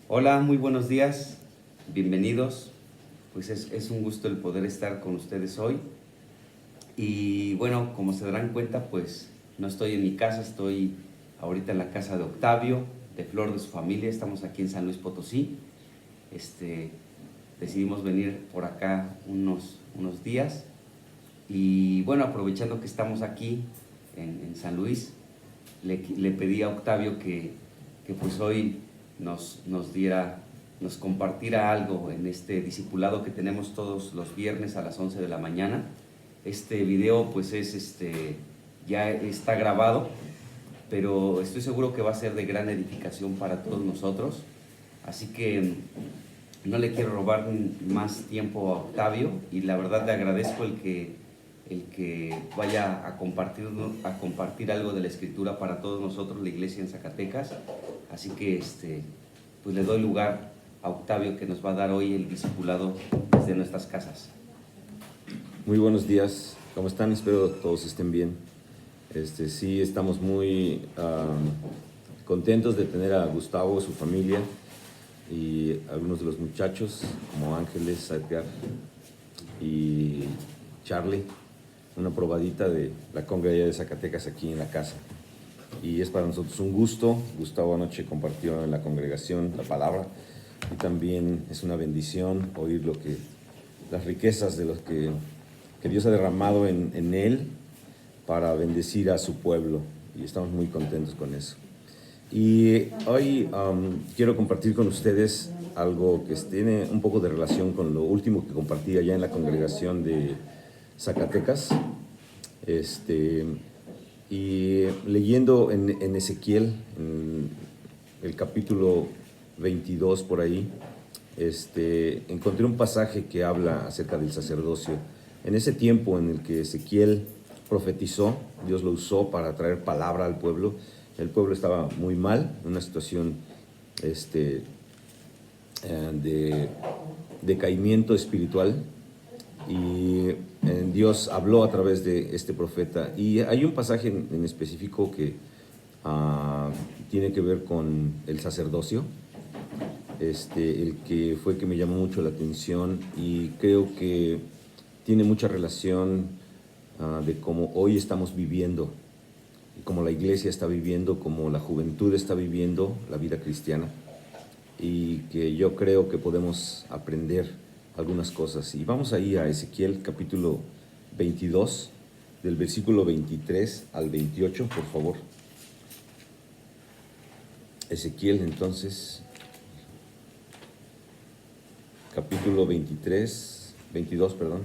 Hola, muy buenos días, bienvenidos. Pues es un gusto el poder estar con ustedes hoy. Y bueno, como se darán cuenta, pues no estoy en mi casa, estoy ahorita en la casa de Octavio, de Flor, de su familia. Estamos aquí en San Luis Potosí. Este, Decidimos venir por acá unos días. Y bueno, aprovechando que estamos aquí en San Luis, le pedí a Octavio que pues hoy nos compartiera algo en este discipulado que tenemos todos los viernes a las 11 de la mañana. Este video pues ya está grabado, pero estoy seguro que va a ser de gran edificación para todos nosotros. Así que no le quiero robar más tiempo a Octavio, y la verdad le agradezco el que vaya a compartir algo de la Escritura para todos nosotros, la iglesia en Zacatecas. Así que pues le doy lugar a Octavio, que nos va a dar hoy el discipulado desde nuestras casas. Muy buenos días, ¿cómo están? Espero todos estén bien. Sí, estamos muy contentos de tener a Gustavo, su familia y algunos de los muchachos como Ángeles, Edgar y Charlie, una probadita de la congregación de Zacatecas aquí en la casa. Y es para nosotros un gusto. Gustavo anoche compartió en la congregación la palabra y también es una bendición oír las riquezas de los que Dios ha derramado en él para bendecir a su pueblo, y estamos muy contentos con eso. Y hoy quiero compartir con ustedes algo que tiene un poco de relación con lo último que compartí allá en la congregación de Zacatecas. Y leyendo en Ezequiel, en el capítulo 22 por ahí, encontré un pasaje que habla acerca del sacerdocio. En ese tiempo en el que Ezequiel profetizó, Dios lo usó para traer palabra al pueblo. El pueblo estaba muy mal, en una situación de decaimiento espiritual, y Dios habló a través de este profeta. Y hay un pasaje en específico que tiene que ver con el sacerdocio, el que me llamó mucho la atención, y creo que tiene mucha relación de cómo hoy estamos viviendo, cómo la iglesia está viviendo, cómo la juventud está viviendo la vida cristiana, y que yo creo que podemos aprender algunas cosas. Y vamos ahí a Ezequiel capítulo 22, del versículo 23 al 28, por favor. Ezequiel, entonces, capítulo 22, perdón.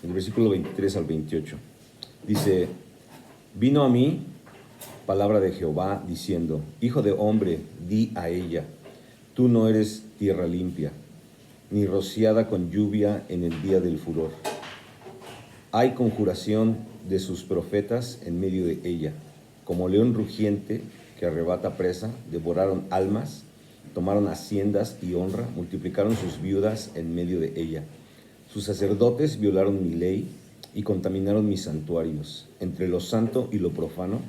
El versículo 23 al 28. Dice: vino a mí palabra de Jehová diciendo: hijo de hombre, di a ella, tú no eres tierra limpia, ni rociada con lluvia en el día del furor. Hay conjuración de sus profetas en medio de ella, como león rugiente que arrebata presa, devoraron almas, tomaron haciendas y honra, multiplicaron sus viudas en medio de ella. Sus sacerdotes violaron mi ley y contaminaron mis santuarios. Entre lo santo y lo profano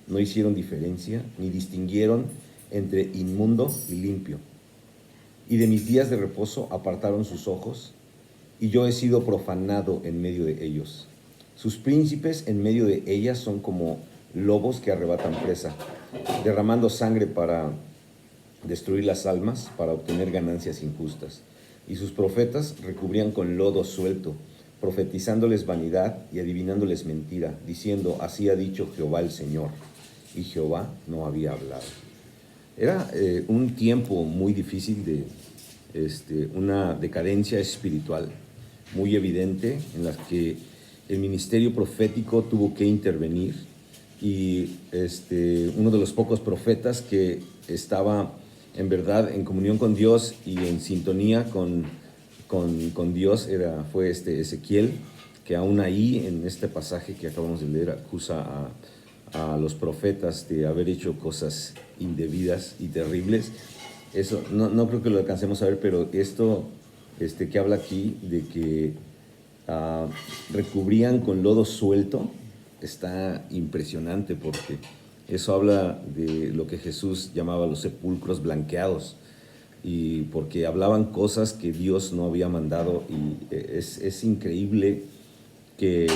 no hicieron diferencia, ni distinguieron entre inmundo y limpio. Y de mis días de reposo apartaron sus ojos, y yo he sido profanado en medio de ellos. Sus príncipes en medio de ellas son como lobos que arrebatan presa, derramando sangre para destruir las almas, para obtener ganancias injustas. Y sus profetas recubrían con lodo suelto, profetizándoles vanidad y adivinándoles mentira, diciendo: así ha dicho Jehová el Señor. Y Jehová no había hablado. Era un tiempo muy difícil de una decadencia espiritual muy evidente, en la que el ministerio profético tuvo que intervenir, y uno de los pocos profetas que estaba en verdad en comunión con Dios y en sintonía con Dios fue Ezequiel, que aún ahí en este pasaje que acabamos de leer acusa a los profetas de haber hecho cosas indebidas y terribles. Eso no creo que lo alcancemos a ver, pero esto que habla aquí de que recubrían con lodo suelto está impresionante porque eso habla de lo que Jesús llamaba los sepulcros blanqueados, y porque hablaban cosas que Dios no había mandado, y es increíble que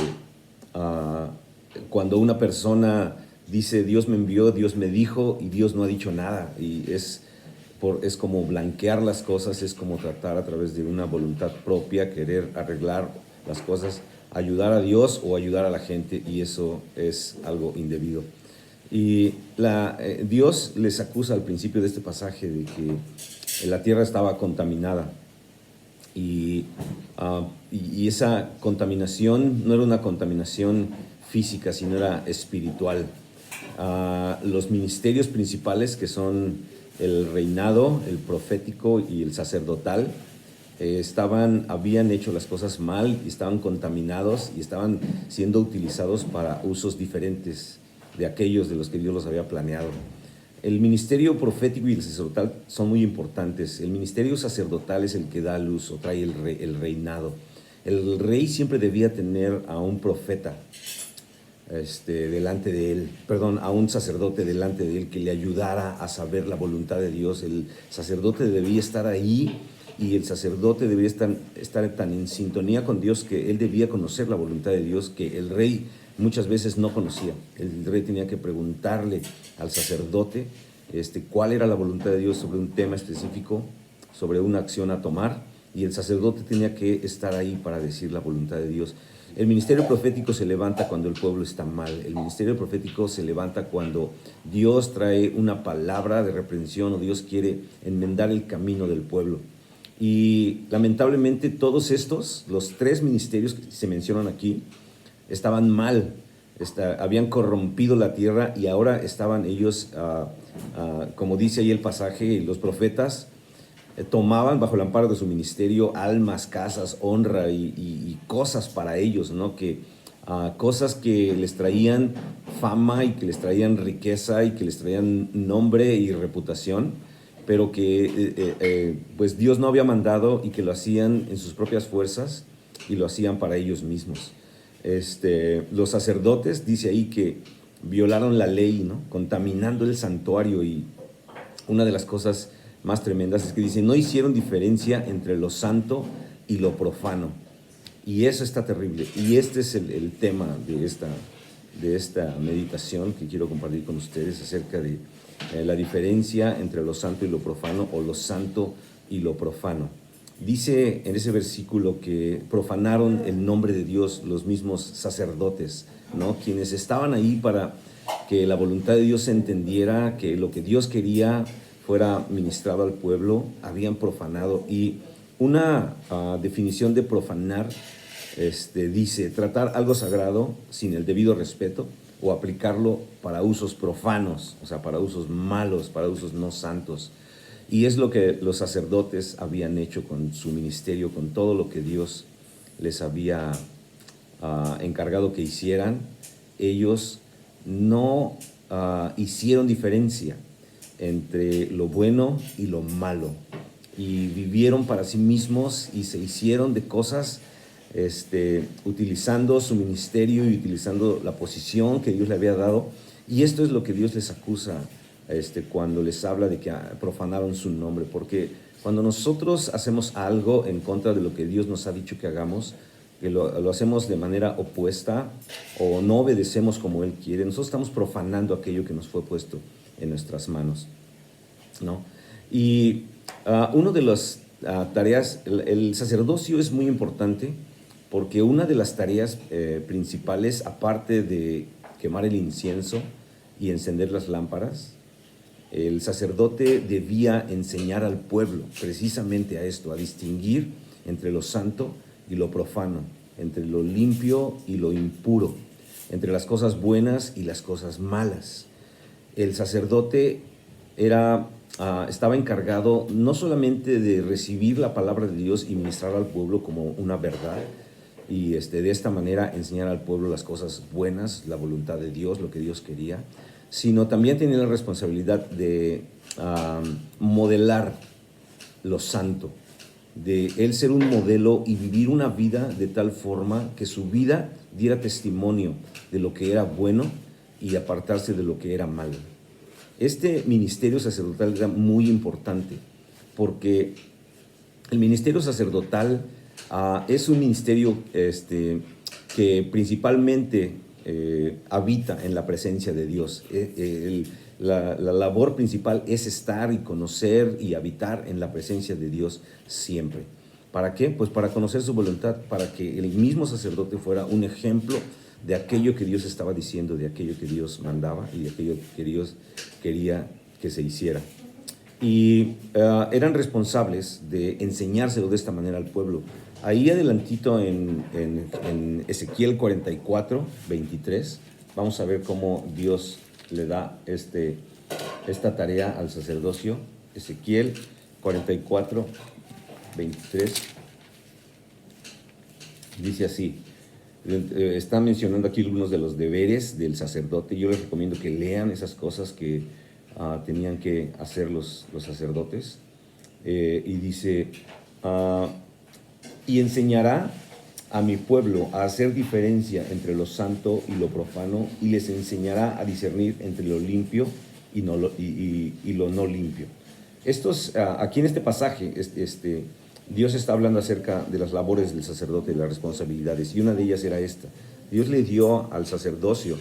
cuando una persona dice Dios me envió, Dios me dijo, y Dios no ha dicho nada, y es como blanquear las cosas, es como tratar a través de una voluntad propia, querer arreglar las cosas, ayudar a Dios o ayudar a la gente, y eso es algo indebido. Y Dios les acusa al principio de este pasaje de que la tierra estaba contaminada, y esa contaminación no era una contaminación física, sino era espiritual. Los ministerios principales, que son el reinado, el profético y el sacerdotal, habían hecho las cosas mal y estaban contaminados y estaban siendo utilizados para usos diferentes de aquellos de los que Dios los había planeado. El ministerio profético y el sacerdotal son muy importantes. El ministerio sacerdotal es el que da luz o trae el reinado. El rey siempre debía tener a un profeta delante de él, a un sacerdote delante de él que le ayudara a saber la voluntad de Dios. El sacerdote debía estar ahí, y el sacerdote debía estar tan en sintonía con Dios que él debía conocer la voluntad de Dios, que el rey muchas veces no conocía. El rey tenía que preguntarle al sacerdote cuál era la voluntad de Dios sobre un tema específico, sobre una acción a tomar, y el sacerdote tenía que estar ahí para decir la voluntad de Dios. El ministerio profético se levanta cuando el pueblo está mal. El ministerio profético se levanta cuando Dios trae una palabra de reprensión o Dios quiere enmendar el camino del pueblo. Y lamentablemente todos estos, los tres ministerios que se mencionan aquí, estaban mal, habían corrompido la tierra, y ahora estaban ellos, como dice ahí el pasaje, los profetas tomaban bajo el amparo de su ministerio almas, casas, honra y cosas para ellos, ¿no? Cosas que les traían fama y que les traían riqueza y que les traían nombre y reputación, pero que pues Dios no había mandado, y que lo hacían en sus propias fuerzas y lo hacían para ellos mismos. Los sacerdotes, dice ahí, que violaron la ley, ¿no? Contaminando el santuario, y una de las cosas más tremendas es que dice, no hicieron diferencia entre lo santo y lo profano, y eso está terrible. Y este es el tema de esta meditación que quiero compartir con ustedes, acerca de la diferencia entre lo santo y lo profano, o lo santo y lo profano. Dice en ese versículo que profanaron el nombre de Dios los mismos sacerdotes, ¿no? Quienes estaban ahí para que la voluntad de Dios se entendiera, que lo que Dios quería fuera ministrado al pueblo, habían profanado. Y una definición de profanar dice: tratar algo sagrado sin el debido respeto, o aplicarlo para usos profanos, o sea, para usos malos, para usos no santos. Y es lo que los sacerdotes habían hecho con su ministerio, con todo lo que Dios les había encargado que hicieran. Ellos no hicieron diferencia entre lo bueno y lo malo, y vivieron para sí mismos y se hicieron de cosas utilizando su ministerio y utilizando la posición que Dios le había dado. Y esto es lo que Dios les acusa cuando les habla de que profanaron su nombre, porque cuando nosotros hacemos algo en contra de lo que Dios nos ha dicho que hagamos, que lo hacemos de manera opuesta o no obedecemos como Él quiere, nosotros estamos profanando aquello que nos fue puesto en nuestras manos, ¿no? Y una de las tareas, el sacerdocio es muy importante, porque una de las tareas principales, aparte de quemar el incienso y encender las lámparas, el sacerdote debía enseñar al pueblo precisamente a esto, a distinguir entre lo santo y lo profano, entre lo limpio y lo impuro, entre las cosas buenas y las cosas malas. El sacerdote estaba encargado no solamente de recibir la palabra de Dios y ministrar al pueblo como una verdad, y de esta manera enseñar al pueblo las cosas buenas, la voluntad de Dios, lo que Dios quería, sino también tenía la responsabilidad de modelar lo santo, de él ser un modelo y vivir una vida de tal forma que su vida diera testimonio de lo que era bueno y apartarse de lo que era malo. Este ministerio sacerdotal era muy importante porque el ministerio sacerdotal es un ministerio que principalmente habita en la presencia de Dios. La labor principal es estar y conocer y habitar en la presencia de Dios siempre. ¿Para qué? Pues para conocer su voluntad, para que el mismo sacerdote fuera un ejemplo de aquello que Dios estaba diciendo, de aquello que Dios mandaba y de aquello que Dios quería que se hiciera. Y eran responsables de enseñárselo de esta manera al pueblo. Ahí adelantito en Ezequiel 44, 23, vamos a ver cómo Dios le da esta tarea al sacerdocio. Ezequiel 44, 23, dice así. Está mencionando aquí algunos de los deberes del sacerdote. Yo les recomiendo que lean esas cosas que tenían que hacer los sacerdotes. Y dice, y enseñará a mi pueblo a hacer diferencia entre lo santo y lo profano, y les enseñará a discernir entre lo limpio y lo no limpio. Aquí en este pasaje, Dios está hablando acerca de las labores del sacerdote y las responsabilidades, y una de ellas era esta. Dios le dio al sacerdocio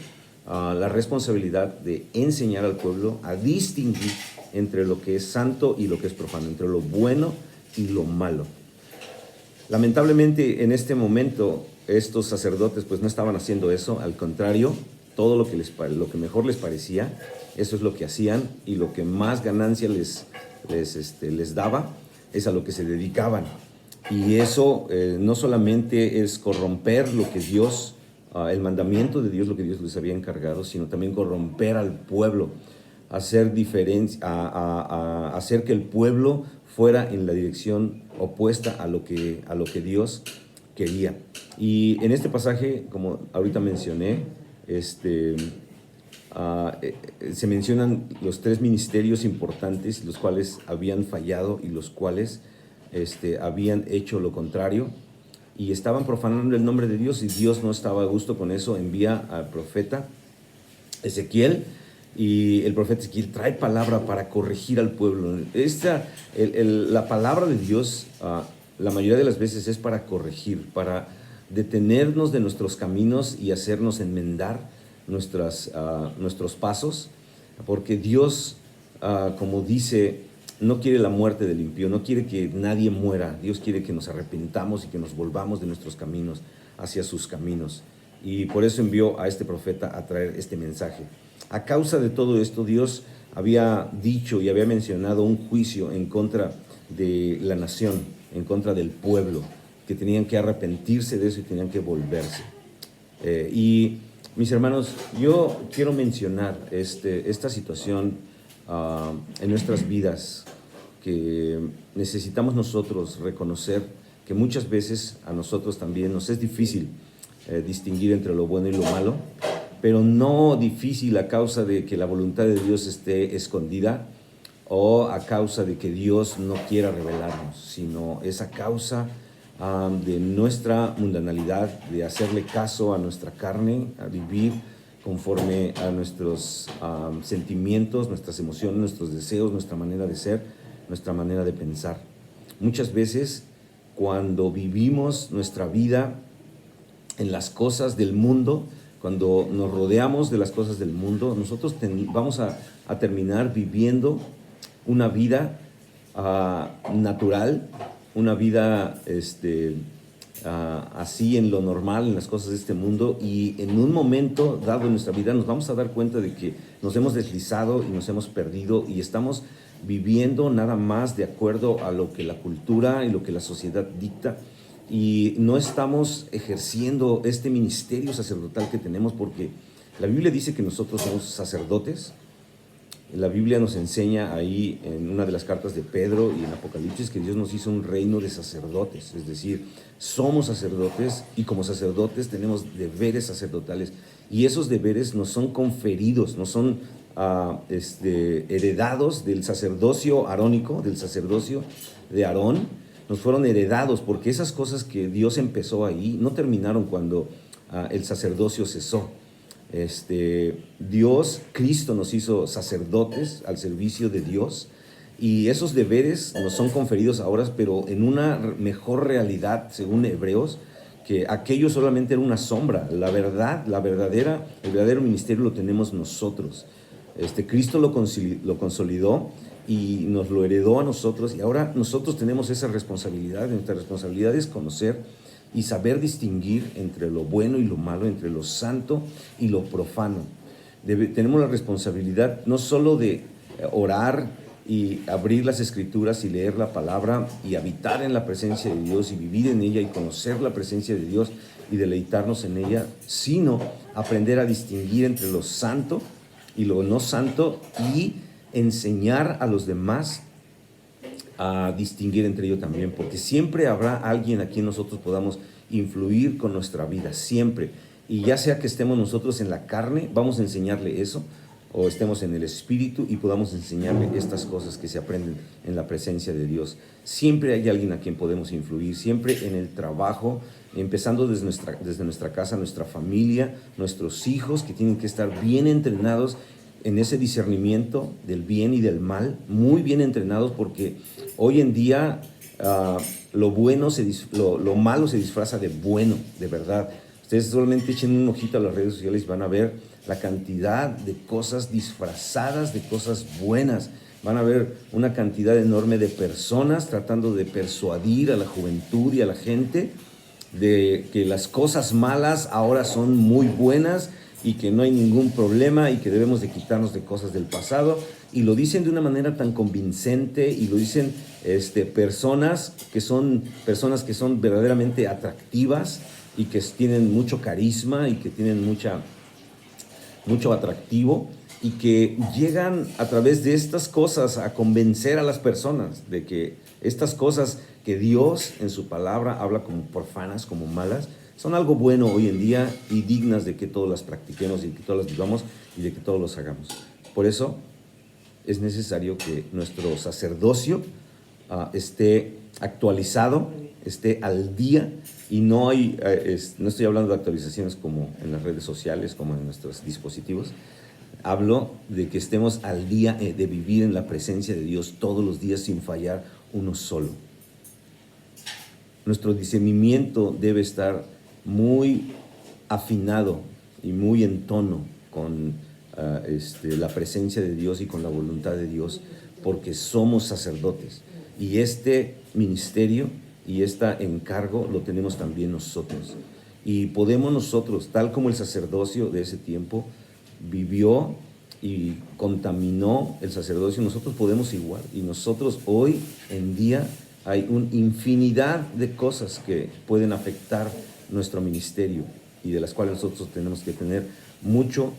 la responsabilidad de enseñar al pueblo a distinguir entre lo que es santo y lo que es profano, entre lo bueno y lo malo. Lamentablemente en este momento estos sacerdotes pues no estaban haciendo eso, al contrario, todo lo que mejor les parecía, eso es lo que hacían, y lo que más ganancia les daba es a lo que se dedicaban. Y eso no solamente es corromper lo que Dios, el mandamiento de Dios, lo que Dios les había encargado, sino también corromper al pueblo, hacer que el pueblo fuera en la dirección opuesta a lo que Dios quería. Y en este pasaje, como ahorita mencioné, se mencionan los 3 ministerios importantes, los cuales habían fallado y los cuales habían hecho lo contrario y estaban profanando el nombre de Dios, y Dios no estaba a gusto con eso. Envía al profeta Ezequiel, y el profeta Ezequiel trae palabra para corregir al pueblo. La palabra de Dios la mayoría de las veces es para corregir, para detenernos de nuestros caminos y hacernos enmendar nuestros pasos, porque Dios, como dice, no quiere la muerte del impío, no quiere que nadie muera. Dios quiere que nos arrepentamos y que nos volvamos de nuestros caminos hacia sus caminos, y por eso envió a este profeta a traer este mensaje. A causa de todo esto, Dios había dicho y había mencionado un juicio en contra de la nación, en contra del pueblo, que tenían que arrepentirse de eso y tenían que volverse. Y mis hermanos, yo quiero mencionar esta situación en nuestras vidas, que necesitamos nosotros reconocer que muchas veces a nosotros también nos es difícil distinguir entre lo bueno y lo malo, pero no difícil a causa de que la voluntad de Dios esté escondida o a causa de que Dios no quiera revelarnos, sino es a causa de nuestra mundanalidad, de hacerle caso a nuestra carne, a vivir conforme a nuestros sentimientos, nuestras emociones, nuestros deseos, nuestra manera de ser, nuestra manera de pensar. Muchas veces cuando vivimos nuestra vida en las cosas del mundo, cuando nos rodeamos de las cosas del mundo, nosotros vamos a terminar viviendo una vida natural, una vida así en lo normal, en las cosas de este mundo, y en un momento dado en nuestra vida nos vamos a dar cuenta de que nos hemos deslizado y nos hemos perdido y estamos viviendo nada más de acuerdo a lo que la cultura y lo que la sociedad dicta, y no estamos ejerciendo este ministerio sacerdotal que tenemos, porque la Biblia dice que nosotros somos sacerdotes. La Biblia nos enseña ahí en una de las cartas de Pedro y en Apocalipsis que Dios nos hizo un reino de sacerdotes, es decir, somos sacerdotes y como sacerdotes tenemos deberes sacerdotales, y esos deberes nos son conferidos, nos son heredados del sacerdocio arónico, del sacerdocio de Aarón. Nos fueron heredados porque esas cosas que Dios empezó ahí no terminaron cuando el sacerdocio cesó. Dios, Cristo nos hizo sacerdotes al servicio de Dios, y esos deberes nos son conferidos ahora, pero en una mejor realidad, según Hebreos, que aquello solamente era una sombra. La verdad, el verdadero ministerio lo tenemos nosotros. Cristo lo consolidó y nos lo heredó a nosotros, y ahora nosotros tenemos esa responsabilidad. Nuestra responsabilidad es conocer y saber distinguir entre lo bueno y lo malo, entre lo santo y lo profano. Tenemos la responsabilidad no solo de orar y abrir las escrituras y leer la palabra y habitar en la presencia de Dios y vivir en ella y conocer la presencia de Dios y deleitarnos en ella, sino aprender a distinguir entre lo santo y lo no santo, y enseñar a los demás a distinguir entre ellos también, porque siempre habrá alguien a quien nosotros podamos influir con nuestra vida, siempre. Y ya sea que estemos nosotros en la carne, vamos a enseñarle eso, o estemos en el Espíritu y podamos enseñarle estas cosas que se aprenden en la presencia de Dios. Siempre hay alguien a quien podemos influir, siempre en el trabajo, empezando desde nuestra casa, nuestra familia, nuestros hijos, que tienen que estar bien entrenados en ese discernimiento del bien y del mal, muy bien entrenados, porque hoy en día lo malo se disfraza de bueno, de verdad. Ustedes solamente echen un ojito a las redes sociales y van a ver la cantidad de cosas disfrazadas de cosas buenas. Van a ver una cantidad enorme de personas tratando de persuadir a la juventud y a la gente de que las cosas malas ahora son muy buenas y que no hay ningún problema y que debemos de quitarnos de cosas del pasado, y lo dicen de una manera tan convincente, y lo dicen personas que son verdaderamente atractivas y que tienen mucho carisma y que tienen mucho atractivo, y que llegan a través de estas cosas a convencer a las personas de que estas cosas que Dios en su palabra habla como profanas, como malas, son algo bueno hoy en día y dignas de que todos las practiquemos y de que todos las vivamos y de que todos los hagamos. Por eso es necesario que nuestro sacerdocio esté actualizado, esté al día, y no estoy hablando de actualizaciones como en las redes sociales, como en nuestros dispositivos. Hablo de que estemos al día de vivir en la presencia de Dios todos los días sin fallar uno solo. Nuestro discernimiento debe estar muy afinado y muy en tono con la presencia de Dios y con la voluntad de Dios, porque somos sacerdotes, y este ministerio y este encargo lo tenemos también nosotros, y podemos nosotros, tal como el sacerdocio de ese tiempo vivió y contaminó el sacerdocio, nosotros podemos igual. Y nosotros hoy en día hay una infinidad de cosas que pueden afectar nuestro ministerio y de las cuales nosotros tenemos que tener mucho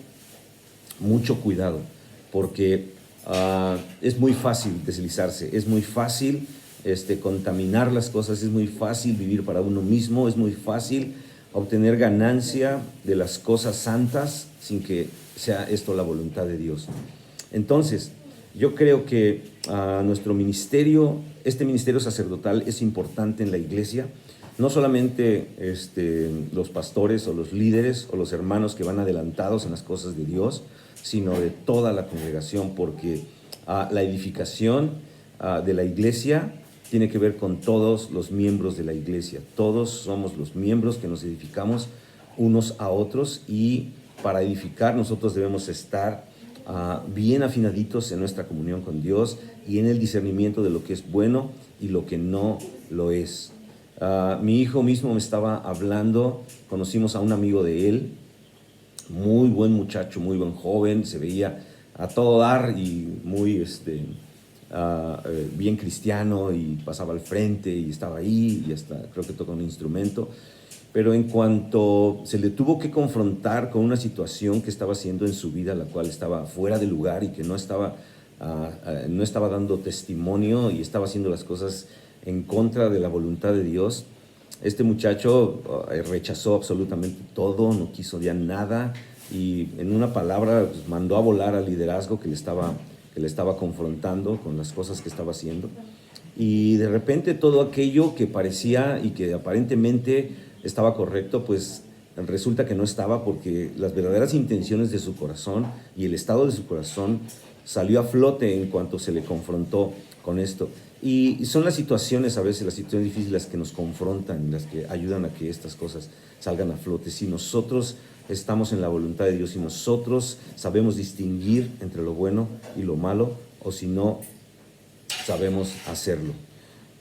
cuidado, porque es muy fácil deslizarse, es muy fácil contaminar las cosas, es muy fácil vivir para uno mismo, es muy fácil obtener ganancia de las cosas santas sin que sea esto la voluntad de Dios. Entonces, yo creo que nuestro ministerio, este ministerio sacerdotal, es importante en la iglesia. No solamente los pastores o los líderes o los hermanos que van adelantados en las cosas de Dios, sino de toda la congregación, porque la edificación de la iglesia tiene que ver con todos los miembros de la iglesia. Todos somos los miembros que nos edificamos unos a otros, y para edificar nosotros debemos estar bien afinaditos en nuestra comunión con Dios y en el discernimiento de lo que es bueno y lo que no lo es. Mi hijo mismo me estaba hablando, conocimos a un amigo de él, muy buen muchacho, muy buen joven, se veía a todo dar y muy bien cristiano, y pasaba al frente y estaba ahí y hasta creo que toca un instrumento, pero en cuanto se le tuvo que confrontar con una situación que estaba haciendo en su vida, la cual estaba fuera de lugar y que no estaba dando testimonio y estaba haciendo las cosas en contra de la voluntad de Dios, este muchacho rechazó absolutamente todo, no quiso ya nada, y en una palabra pues, mandó a volar al liderazgo que le estaba confrontando con las cosas que estaba haciendo. Y de repente todo aquello que parecía y que aparentemente estaba correcto, pues resulta que no estaba, porque las verdaderas intenciones de su corazón y el estado de su corazón salió a flote en cuanto se le confrontó con esto. Y son las situaciones, a veces las situaciones difíciles, las que nos confrontan, las que ayudan a que estas cosas salgan a flote. Si nosotros estamos en la voluntad de Dios, si nosotros sabemos distinguir entre lo bueno y lo malo, o si no sabemos hacerlo.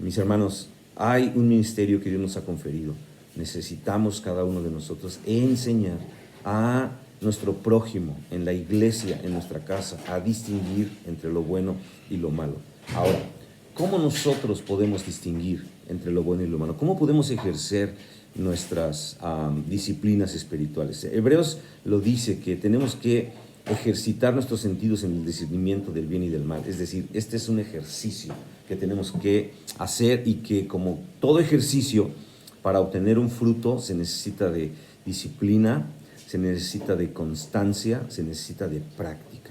Mis hermanos, hay un ministerio que Dios nos ha conferido. Necesitamos cada uno de nosotros enseñar a nuestro prójimo en la iglesia, en nuestra casa, a distinguir entre lo bueno y lo malo. Ahora, ¿cómo nosotros podemos distinguir entre lo bueno y lo malo? ¿Cómo podemos ejercer nuestras disciplinas espirituales? Hebreos lo dice, que tenemos que ejercitar nuestros sentidos en el discernimiento del bien y del mal. Es decir, este es un ejercicio que tenemos que hacer, y que, como todo ejercicio, para obtener un fruto se necesita de disciplina, se necesita de constancia, se necesita de práctica.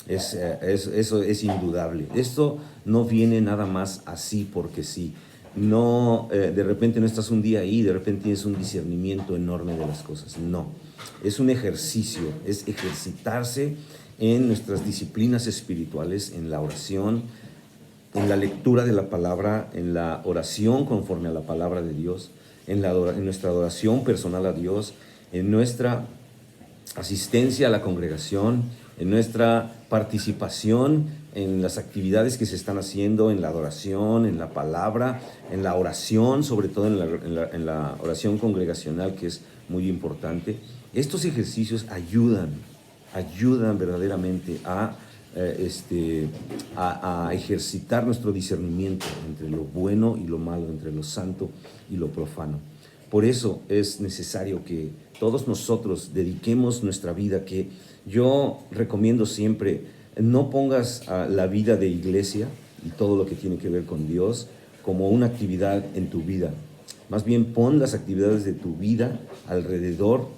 Eso es indudable. Esto no viene nada más así porque sí. No, de repente no estás un día ahí y de repente tienes un discernimiento enorme de las cosas. No, es un ejercicio, es ejercitarse en nuestras disciplinas espirituales, en la oración, en la lectura de la palabra, en la oración conforme a la palabra de Dios, en nuestra adoración personal a Dios, en nuestra asistencia a la congregación, en nuestra participación en las actividades que se están haciendo, en la adoración, en la palabra, en la oración, sobre todo en la oración congregacional, que es muy importante. Estos ejercicios ayudan verdaderamente a ejercitar nuestro discernimiento entre lo bueno y lo malo, entre lo santo y lo profano. Por eso es necesario que todos nosotros dediquemos nuestra vida, que yo recomiendo siempre, no pongas la vida de iglesia y todo lo que tiene que ver con Dios como una actividad en tu vida. Más bien, pon las actividades de tu vida alrededor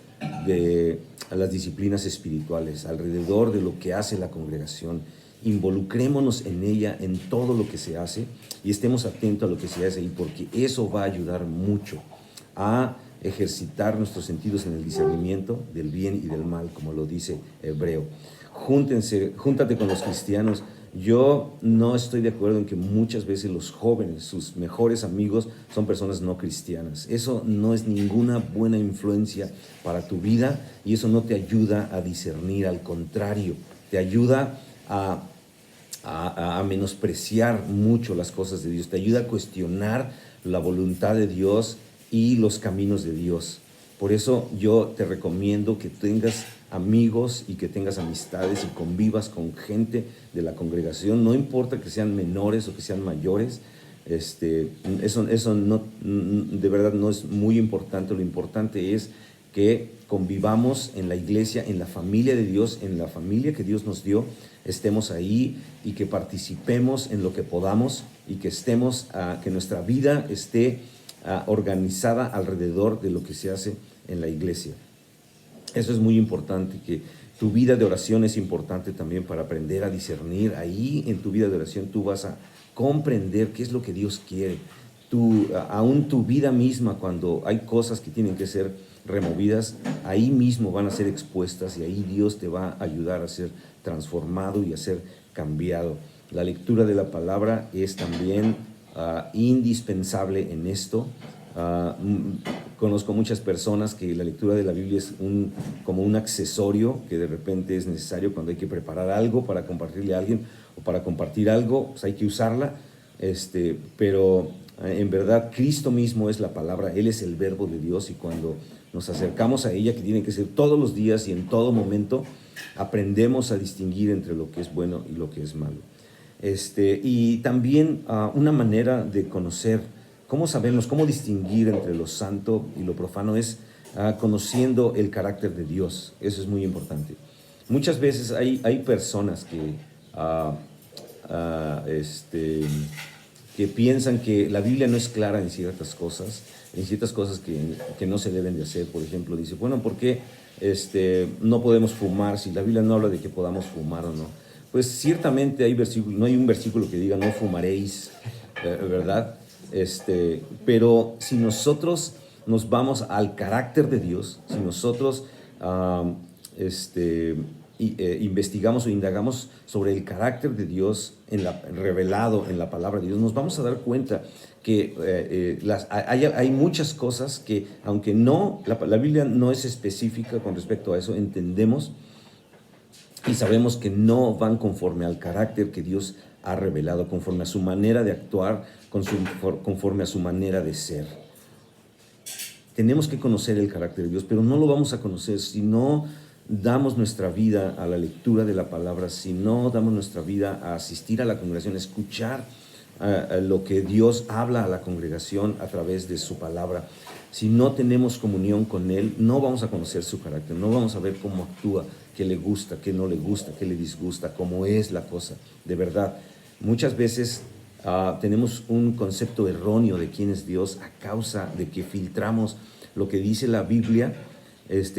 de las disciplinas espirituales, alrededor de lo que hace la congregación. Involucrémonos en ella, en todo lo que se hace, y estemos atentos a lo que se hace, y porque eso va a ayudar mucho a ejercitar nuestros sentidos en el discernimiento del bien y del mal, como lo dice Hebreo. Júntate con los cristianos. Yo no estoy de acuerdo en que muchas veces los jóvenes, sus mejores amigos, son personas no cristianas. Eso no es ninguna buena influencia para tu vida, y eso no te ayuda a discernir. Al contrario, te ayuda a menospreciar mucho las cosas de Dios, te ayuda a cuestionar la voluntad de Dios y los caminos de Dios. Por eso yo te recomiendo que tengas amigos y que tengas amistades y convivas con gente de la congregación, no importa que sean menores o que sean mayores. Eso no, de verdad no es muy importante. Lo importante es que convivamos en la iglesia, en la familia de Dios, en la familia que Dios nos dio, estemos ahí y que participemos en lo que podamos, y que que nuestra vida esté organizada alrededor de lo que se hace en la iglesia. Eso es muy importante, que tu vida de oración es importante también para aprender a discernir. Ahí en tu vida de oración tú vas a comprender qué es lo que Dios quiere. Aún tu vida misma, cuando hay cosas que tienen que ser removidas, ahí mismo van a ser expuestas, y ahí Dios te va a ayudar a ser transformado y a ser cambiado. La lectura de la palabra es también indispensable en esto. Conozco muchas personas que la lectura de la Biblia es como un accesorio que de repente es necesario cuando hay que preparar algo para compartirle a alguien, o para compartir algo, pues hay que usarla. Pero en verdad Cristo mismo es la palabra, Él es el verbo de Dios, y cuando nos acercamos a ella, que tiene que ser todos los días y en todo momento, aprendemos a distinguir entre lo que es bueno y lo que es malo. Y también una manera de conocer, cómo distinguir entre lo santo y lo profano, es conociendo el carácter de Dios. Eso es muy importante. Muchas veces hay personas que piensan que la Biblia no es clara en ciertas cosas que no se deben de hacer. Por ejemplo, dice, bueno, ¿por qué no podemos fumar si la Biblia no habla de que podamos fumar o no? Pues ciertamente no hay un versículo que diga no fumaréis, ¿verdad? Pero si nosotros nos vamos al carácter de Dios, si nosotros investigamos o indagamos sobre el carácter de Dios revelado en la palabra de Dios, nos vamos a dar cuenta que hay muchas cosas que, aunque la Biblia no es específica con respecto a eso, entendemos y sabemos que no van conforme al carácter que Dios ha revelado, conforme a su manera de actuar, conforme a su manera de ser. Tenemos que conocer el carácter de Dios, pero no lo vamos a conocer si no damos nuestra vida a la lectura de la palabra, si no damos nuestra vida a asistir a la congregación, a escuchar lo que Dios habla a la congregación a través de su palabra. Si no tenemos comunión con Él, no vamos a conocer su carácter, no vamos a ver cómo actúa, qué le gusta, qué no le gusta, qué le disgusta, cómo es la cosa. De verdad, muchas veces tenemos un concepto erróneo de quién es Dios a causa de que filtramos lo que dice la Biblia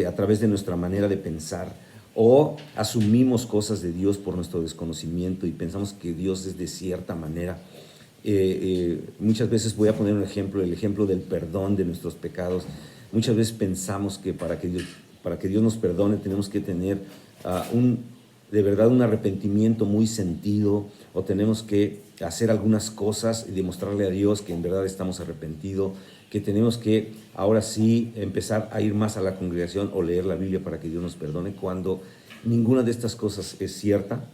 a través de nuestra manera de pensar, o asumimos cosas de Dios por nuestro desconocimiento y pensamos que Dios es de cierta manera. Muchas veces voy a poner un ejemplo, el ejemplo del perdón de nuestros pecados. Muchas veces pensamos que para que Dios nos perdone tenemos que tener de verdad un arrepentimiento muy sentido, o tenemos que hacer algunas cosas y demostrarle a Dios que en verdad estamos arrepentidos, que tenemos que ahora sí empezar a ir más a la congregación o leer la Biblia para que Dios nos perdone, cuando ninguna de estas cosas es cierta,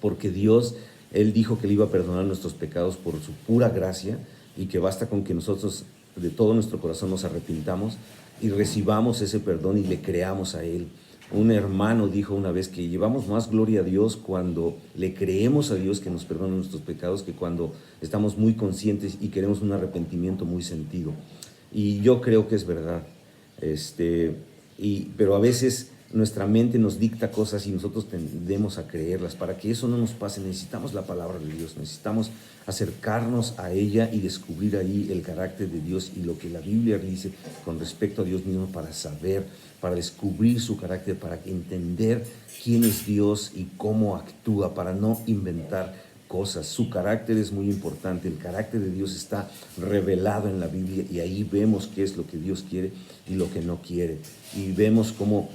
porque Dios, Él dijo que le iba a perdonar nuestros pecados por su pura gracia, y que basta con que nosotros de todo nuestro corazón nos arrepintamos y recibamos ese perdón y le creamos a Él. Un hermano dijo una vez que llevamos más gloria a Dios cuando le creemos a Dios que nos perdona nuestros pecados, que cuando estamos muy conscientes y queremos un arrepentimiento muy sentido. Y yo creo que es verdad. Pero a veces nuestra mente nos dicta cosas y nosotros tendemos a creerlas. Para que eso no nos pase, necesitamos la palabra de Dios, necesitamos acercarnos a ella y descubrir ahí el carácter de Dios y lo que la Biblia dice con respecto a Dios mismo, para saber, para descubrir su carácter, para entender quién es Dios y cómo actúa, para no inventar cosas. Su carácter es muy importante, el carácter de Dios está revelado en la Biblia, y ahí vemos qué es lo que Dios quiere y lo que no quiere. Y vemos cómo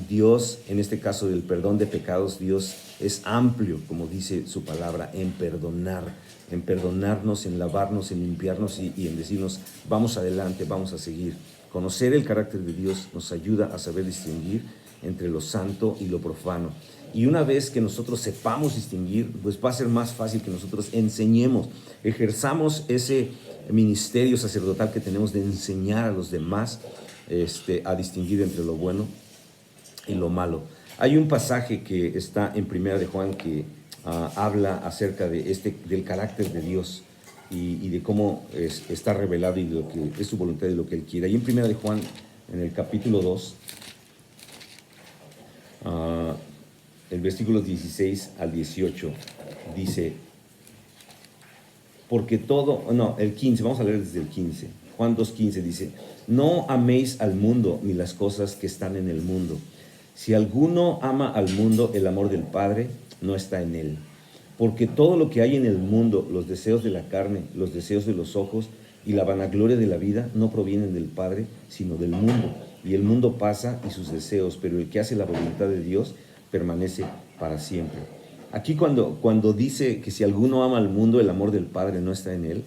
Dios, en este caso del perdón de pecados, Dios es amplio, como dice su palabra, en perdonarnos, en lavarnos, en limpiarnos y en decirnos, vamos adelante, vamos a seguir. Conocer el carácter de Dios nos ayuda a saber distinguir entre lo santo y lo profano. Y una vez que nosotros sepamos distinguir, pues va a ser más fácil que nosotros enseñemos, ejerzamos ese ministerio sacerdotal que tenemos de enseñar a los demás a distinguir entre lo bueno y lo malo. Hay un pasaje que está en Primera de Juan que habla acerca del carácter de Dios y de cómo está revelado y de lo que es su voluntad y lo que Él quiere. Y en Primera de Juan, en el capítulo 2, el versículo 16 al 18, dice, el 15, vamos a leer desde el 15. Juan 2:15 dice, no améis al mundo ni las cosas que están en el mundo. Si alguno ama al mundo, el amor del Padre no está en él. Porque todo lo que hay en el mundo, los deseos de la carne, los deseos de los ojos y la vanagloria de la vida, no provienen del Padre, sino del mundo. Y el mundo pasa y sus deseos, pero el que hace la voluntad de Dios permanece para siempre. Aquí cuando dice que si alguno ama al mundo, el amor del Padre no está en él,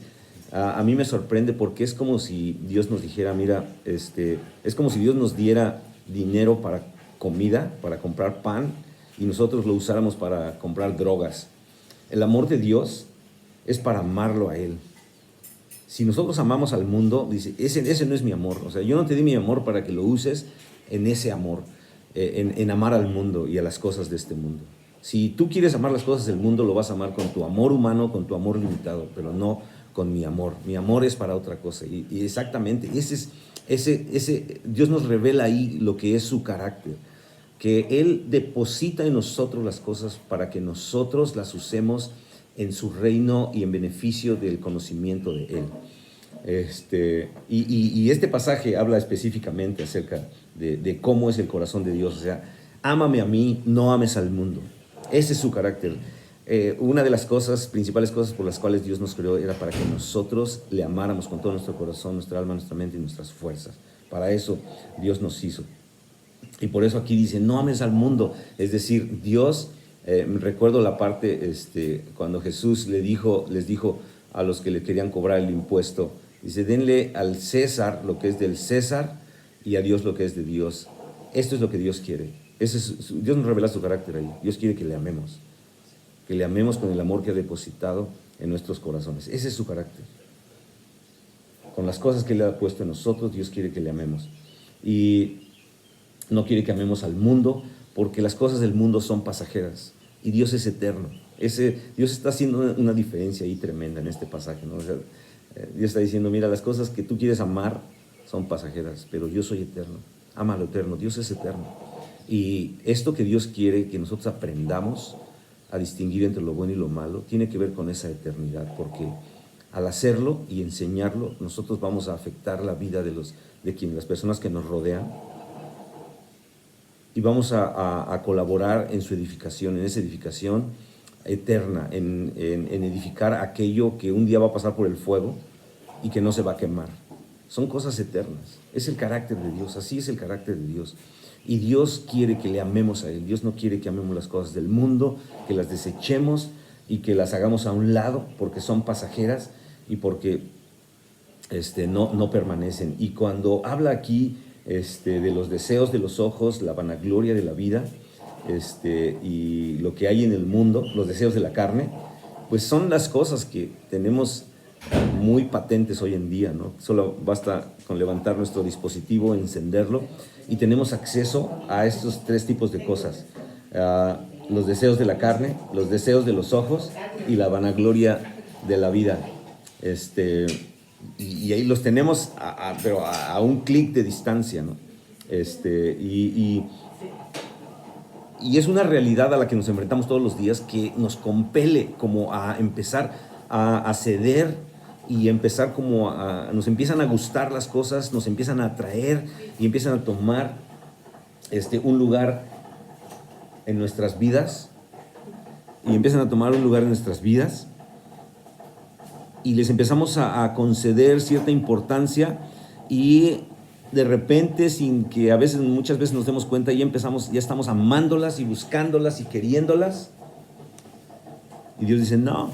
a mí me sorprende, porque es como si Dios nos dijera, mira, es como si Dios nos diera dinero para comida, para comprar pan, y nosotros lo usáramos para comprar drogas. El amor de Dios es para amarlo a Él. Si nosotros amamos al mundo, dice, ese no es mi amor. O sea, yo no te di mi amor para que lo uses en ese amor, en amar al mundo y a las cosas de este mundo. Si tú quieres amar las cosas del mundo, lo vas a amar con tu amor humano, con tu amor limitado, pero no con mi amor. Mi amor es para otra cosa. Y exactamente, Dios nos revela ahí lo que es su carácter, que Él deposita en nosotros las cosas para que nosotros las usemos en su reino y en beneficio del conocimiento de Él. Y este pasaje habla específicamente acerca de cómo es el corazón de Dios. O sea, ámame a mí, no ames al mundo. Ese es su carácter. una de las principales cosas por las cuales Dios nos creó era para que nosotros le amáramos con todo nuestro corazón, nuestra alma, nuestra mente y nuestras fuerzas. Para eso Dios nos hizo. Y por eso aquí dice, no ames al mundo. Es decir, Dios, recuerdo la parte cuando Jesús les dijo a los que le querían cobrar el impuesto, dice, denle al César lo que es del César y a Dios lo que es de Dios. Esto es lo que Dios quiere. Dios nos revela su carácter ahí. Dios quiere que le amemos con el amor que ha depositado en nuestros corazones. Ese es su carácter. Con las cosas que Él ha puesto en nosotros, Dios quiere que le amemos. Y no quiere que amemos al mundo, porque las cosas del mundo son pasajeras y Dios es eterno. Dios está haciendo una diferencia ahí tremenda en este pasaje, ¿no? O sea, Dios está diciendo, mira, las cosas que tú quieres amar son pasajeras, pero yo soy eterno. Ama lo eterno, Dios es eterno. Y esto que Dios quiere que nosotros aprendamos a distinguir entre lo bueno y lo malo tiene que ver con esa eternidad, porque al hacerlo y enseñarlo, nosotros vamos a afectar la vida de las personas que nos rodean, y vamos a colaborar en su edificación, en esa edificación eterna, en edificar aquello que un día va a pasar por el fuego y que no se va a quemar. Son cosas eternas. Es el carácter de Dios, así es el carácter de Dios. Y Dios quiere que le amemos a Él. Dios no quiere que amemos las cosas del mundo, que las desechemos y que las hagamos a un lado porque son pasajeras y porque no permanecen. Y cuando habla aquí de los deseos de los ojos, la vanagloria de la vida, y lo que hay en el mundo, los deseos de la carne, pues son las cosas que tenemos muy patentes hoy en día, ¿no? Solo basta con levantar nuestro dispositivo, encenderlo, y tenemos acceso a estos tres tipos de cosas: los deseos de la carne, los deseos de los ojos y la vanagloria de la vida. Y ahí los tenemos pero a un clic de distancia, ¿no? Y es una realidad a la que nos enfrentamos todos los días, que nos compele como a empezar a ceder y empezar nos empiezan a gustar las cosas, nos empiezan a atraer y empiezan a tomar un lugar en nuestras vidas, y les empezamos a conceder cierta importancia, y de repente, sin que muchas veces nos demos cuenta, ya estamos amándolas y buscándolas y queriéndolas. Y Dios dice, no,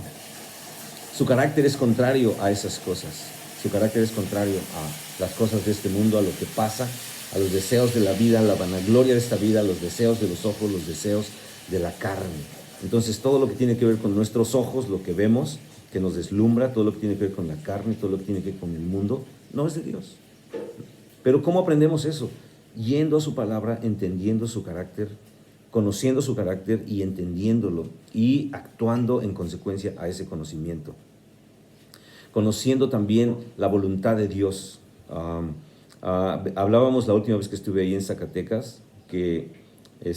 su carácter es contrario a esas cosas. Su carácter es contrario a las cosas de este mundo, a lo que pasa, a los deseos de la vida, a la vanagloria de esta vida, a los deseos de los ojos, los deseos de la carne. Entonces, todo lo que tiene que ver con nuestros ojos, lo que vemos, que nos deslumbra, todo lo que tiene que ver con la carne, todo lo que tiene que ver con el mundo, no es de Dios. Pero ¿cómo aprendemos eso? Yendo a su palabra, entendiendo su carácter, conociendo su carácter y entendiéndolo, y actuando en consecuencia a ese conocimiento. Conociendo también la voluntad de Dios. Hablábamos la última vez que estuve ahí en Zacatecas, que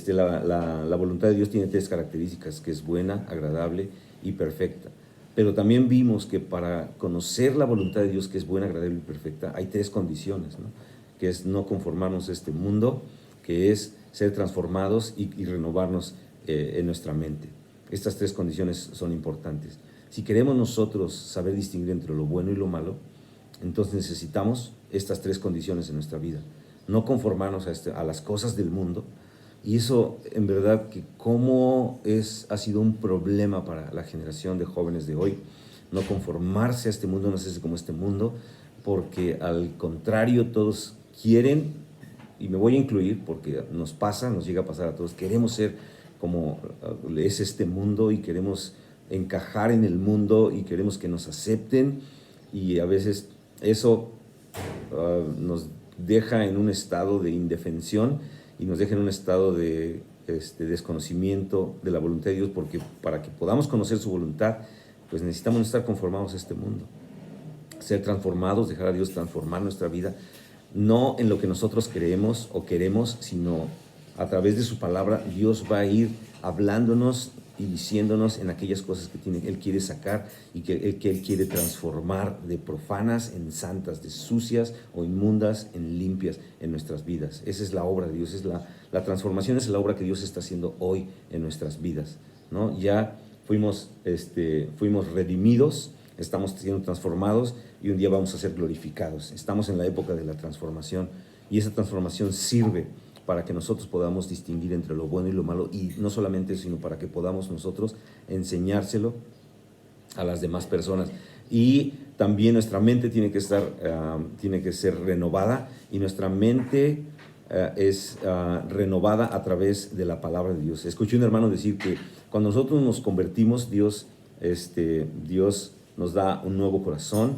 la voluntad de Dios tiene tres características, que es buena, agradable y perfecta. Pero también vimos que para conocer la voluntad de Dios, que es buena, agradable y perfecta, hay tres condiciones, ¿no? Que es no conformarnos a este mundo, que es ser transformados y renovarnos en nuestra mente. Estas tres condiciones son importantes. Si queremos nosotros saber distinguir entre lo bueno y lo malo, entonces necesitamos estas tres condiciones en nuestra vida. No conformarnos a las cosas del mundo. Y eso, en verdad, que ha sido un problema para la generación de jóvenes de hoy, no conformarse a este mundo, no hacerse como este mundo, porque al contrario, todos quieren, y me voy a incluir porque nos llega a pasar a todos, queremos ser como es este mundo, y queremos encajar en el mundo, y queremos que nos acepten, y a veces eso nos deja en un estado de indefensión, y nos deja en un estado de desconocimiento de la voluntad de Dios, porque para que podamos conocer su voluntad, pues necesitamos no estar conformados a este mundo, ser transformados, dejar a Dios transformar nuestra vida, no en lo que nosotros creemos o queremos, sino a través de su palabra. Dios va a ir hablándonos y diciéndonos en aquellas cosas que Él quiere sacar y que Él quiere transformar de profanas en santas, de sucias o inmundas en limpias en nuestras vidas. Esa es la obra de Dios, la transformación es la obra que Dios está haciendo hoy en nuestras vidas, ¿no? Ya fuimos redimidos, estamos siendo transformados y un día vamos a ser glorificados. Estamos en la época de la transformación y esa transformación sirve para que nosotros podamos distinguir entre lo bueno y lo malo, y no solamente eso, sino para que podamos nosotros enseñárselo a las demás personas. Y también nuestra mente tiene que ser renovada, y nuestra mente es renovada a través de la palabra de Dios. Escuché un hermano decir que cuando nosotros nos convertimos, Dios nos da un nuevo corazón,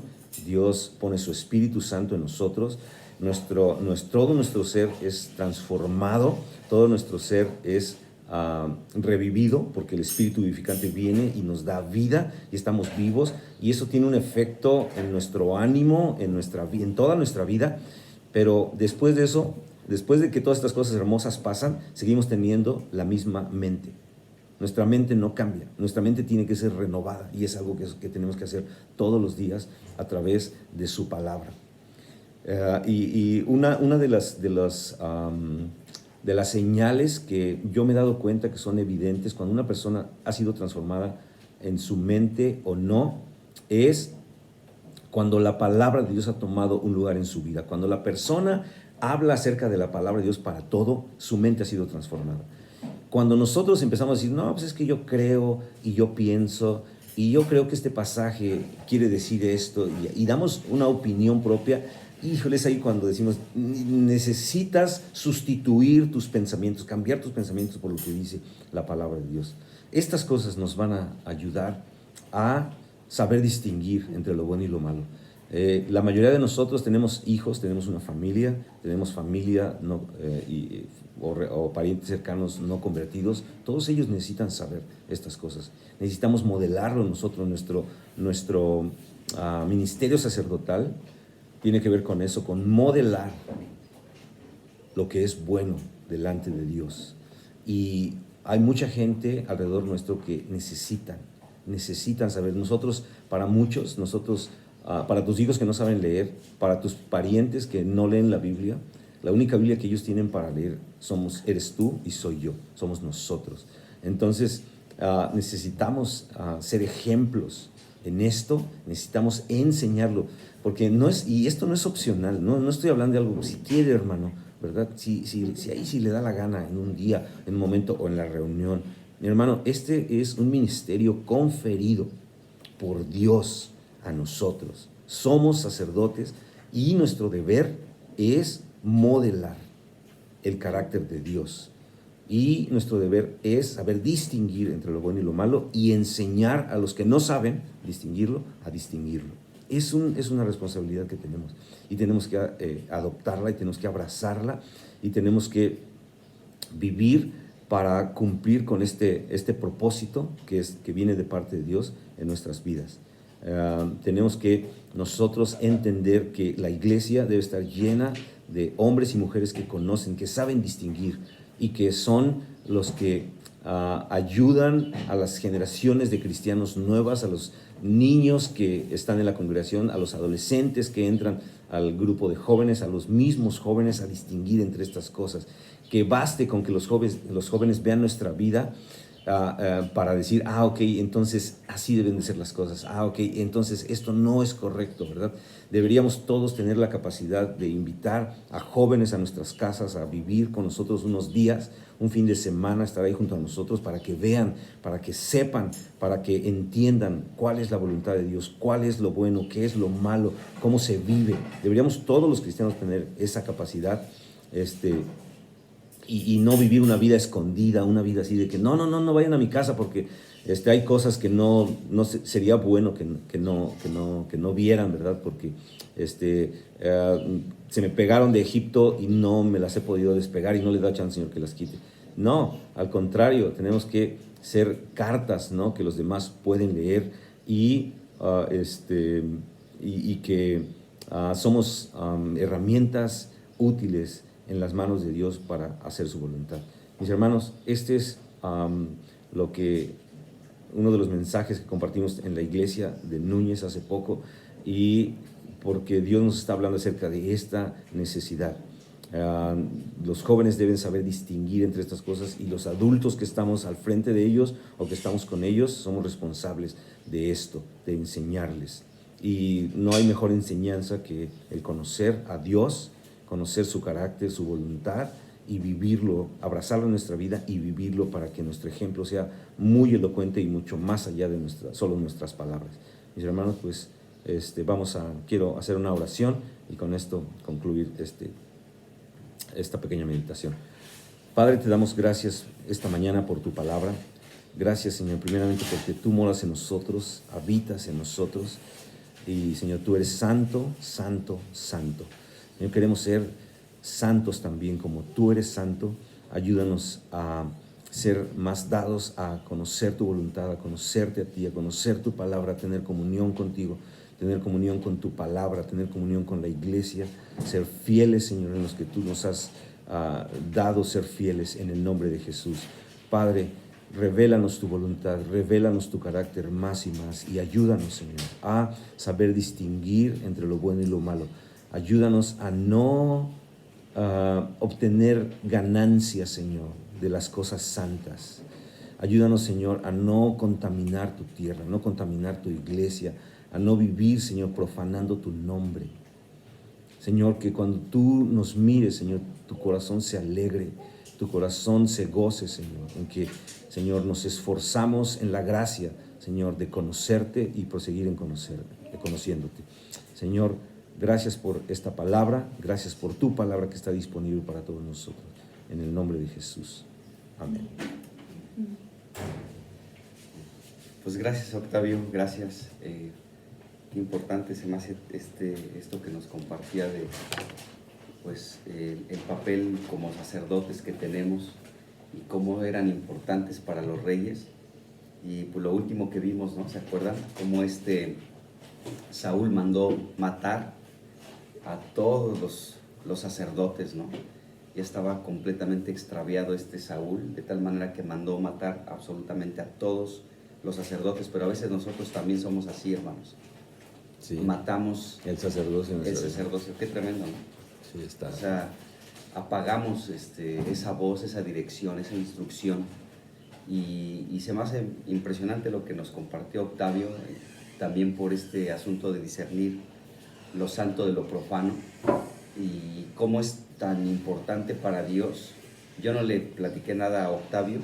Dios pone su Espíritu Santo en nosotros, todo nuestro ser es transformado, todo nuestro ser es revivido, porque el Espíritu vivificante viene y nos da vida y estamos vivos, y eso tiene un efecto en nuestro ánimo, en toda nuestra vida. Pero después de eso, después de que todas estas cosas hermosas pasan, seguimos teniendo la misma mente. Nuestra mente no cambia, nuestra mente tiene que ser renovada, y es algo que tenemos que hacer todos los días a través de su palabra. Y una de las señales que yo me he dado cuenta que son evidentes cuando una persona ha sido transformada en su mente o no, es cuando la palabra de Dios ha tomado un lugar en su vida. Cuando la persona habla acerca de la palabra de Dios para todo, su mente ha sido transformada. Cuando nosotros empezamos a decir, no, pues es que yo creo y yo pienso y yo creo que este pasaje quiere decir esto, y damos una opinión propia, híjole, es ahí cuando decimos, necesitas sustituir tus pensamientos, cambiar tus pensamientos por lo que dice la palabra de Dios. Estas cosas nos van a ayudar a saber distinguir entre lo bueno y lo malo. La mayoría de nosotros tenemos hijos, tenemos una familia, tenemos familia o parientes cercanos no convertidos. Todos ellos necesitan saber estas cosas. Necesitamos modelarlo nosotros. Nuestro ministerio sacerdotal tiene que ver con eso, con modelar lo que es bueno delante de Dios. Y hay mucha gente alrededor nuestro que necesitan saber. Para tus hijos que no saben leer, para tus parientes que no leen la Biblia, la única Biblia que ellos tienen para leer eres tú y soy yo, somos nosotros. Entonces necesitamos ser ejemplos en esto, necesitamos enseñarlo, porque esto no es opcional, no estoy hablando de algo, si quiere, hermano, ¿verdad? Si ahí sí le da la gana, en un día, en un momento o en la reunión. Mi hermano, este es un ministerio conferido por Dios a nosotros. Somos sacerdotes y nuestro deber es modelar el carácter de Dios. Y nuestro deber es saber distinguir entre lo bueno y lo malo y enseñar a los que no saben distinguirlo a distinguirlo. Es una responsabilidad que tenemos, y tenemos que adoptarla, y tenemos que abrazarla, y tenemos que vivir para cumplir con este propósito que viene de parte de Dios en nuestras vidas. Tenemos que nosotros entender que la iglesia debe estar llena de hombres y mujeres que conocen, que saben distinguir, y que son los que ayudan a las generaciones de cristianos nuevas, a los niños que están en la congregación, a los adolescentes que entran al grupo de jóvenes, a los mismos jóvenes, a distinguir entre estas cosas. Que baste con que los jóvenes vean nuestra vida para decir, ok, entonces así deben de ser las cosas, ok, entonces esto no es correcto, ¿verdad? Deberíamos todos tener la capacidad de invitar a jóvenes a nuestras casas a vivir con nosotros unos días, un fin de semana, estar ahí junto a nosotros para que vean, para que sepan, para que entiendan cuál es la voluntad de Dios, cuál es lo bueno, qué es lo malo, cómo se vive. Deberíamos todos los cristianos tener esa capacidad, y no vivir una vida escondida, una vida así de que no vayan a mi casa porque hay cosas que sería bueno que no vieran, ¿verdad? Porque se me pegaron de Egipto y no me las he podido despegar y no le da chance, Señor, que las quite. No, al contrario, tenemos que ser cartas, ¿no?, que los demás pueden leer, y que somos herramientas útiles en las manos de Dios para hacer su voluntad. Mis hermanos, este es uno de los mensajes que compartimos en la iglesia de Núñez hace poco, y porque Dios nos está hablando acerca de esta necesidad. Los jóvenes deben saber distinguir entre estas cosas, y los adultos que estamos al frente de ellos o que estamos con ellos somos responsables de esto, de enseñarles. Y no hay mejor enseñanza que el conocer a Dios, conocer su carácter, su voluntad, y vivirlo, abrazarlo en nuestra vida y vivirlo, para que nuestro ejemplo sea muy elocuente y mucho más allá de solo nuestras palabras. Mis hermanos, pues quiero hacer una oración y con esto concluir esta pequeña meditación. Padre, te damos gracias esta mañana por tu palabra. Gracias, Señor, primeramente porque tú moras en nosotros, habitas en nosotros, y Señor, tú eres santo, santo, santo. Señor, queremos ser santos también como tú eres santo. Ayúdanos a ser más dados a conocer tu voluntad, a conocerte a ti, a conocer tu palabra, a tener comunión contigo, tener comunión con tu palabra, tener comunión con la iglesia, ser fieles, Señor, en los que tú nos has dado ser fieles, en el nombre de Jesús. Padre, revélanos tu voluntad, revélanos tu carácter más y más, y ayúdanos, Señor, a saber distinguir entre lo bueno y lo malo. Ayúdanos a no obtener ganancias, Señor, de las cosas santas. Ayúdanos, Señor, a no contaminar tu tierra, a no contaminar tu iglesia, a no vivir, Señor, profanando tu nombre. Señor, que cuando tú nos mires, Señor, tu corazón se alegre, tu corazón se goce, Señor, en que, Señor, nos esforzamos en la gracia, Señor, de conocerte y proseguir en conociéndote. Señor, gracias por esta palabra, gracias por tu palabra que está disponible para todos nosotros. En el nombre de Jesús. Amén. Pues gracias, Octavio, gracias. Qué importante se me hace esto que nos compartía de pues el papel como sacerdotes que tenemos y cómo eran importantes para los reyes. Y pues lo último que vimos, ¿no? ¿Se acuerdan? Cómo Saúl mandó matar a todos los sacerdotes, ¿no? Ya estaba completamente extraviado Saúl, de tal manera que mandó matar absolutamente a todos los sacerdotes. Pero a veces nosotros también somos así, hermanos. Sí. Matamos el sacerdocio. Qué tremendo, ¿no? Sí, está. O sea, apagamos esa voz, esa dirección, esa instrucción. Y se me hace impresionante lo que nos compartió Octavio, también por este asunto de discernir lo santo de lo profano y cómo es tan importante para Dios. Yo no le platiqué nada a Octavio,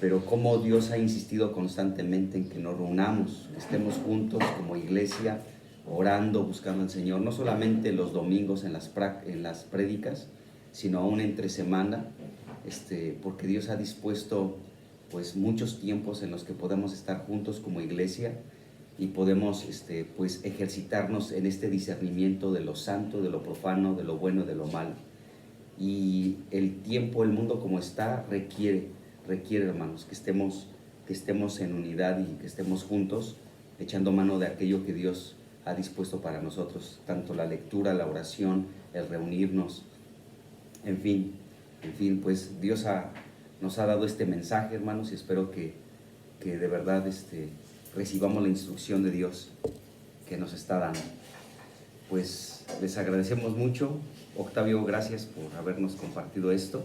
pero cómo Dios ha insistido constantemente en que nos reunamos, que estemos juntos como iglesia, orando, buscando al Señor, no solamente los domingos en las prédicas, sino aún entre semana, porque Dios ha dispuesto pues muchos tiempos en los que podemos estar juntos como iglesia y podemos pues ejercitarnos en este discernimiento de lo santo, de lo profano, de lo bueno, de lo malo. Y el tiempo, el mundo como está, requiere, hermanos, que estemos en unidad y que estemos juntos, echando mano de aquello que Dios ha dispuesto para nosotros, tanto la lectura, la oración, el reunirnos, en fin, pues Dios nos ha dado este mensaje, hermanos, y espero que de verdad recibamos la instrucción de Dios que nos está dando. Pues les agradecemos mucho. Octavio, gracias por habernos compartido esto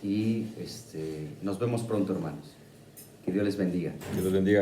y nos vemos pronto, hermanos. Que Dios les bendiga. Que Dios bendiga.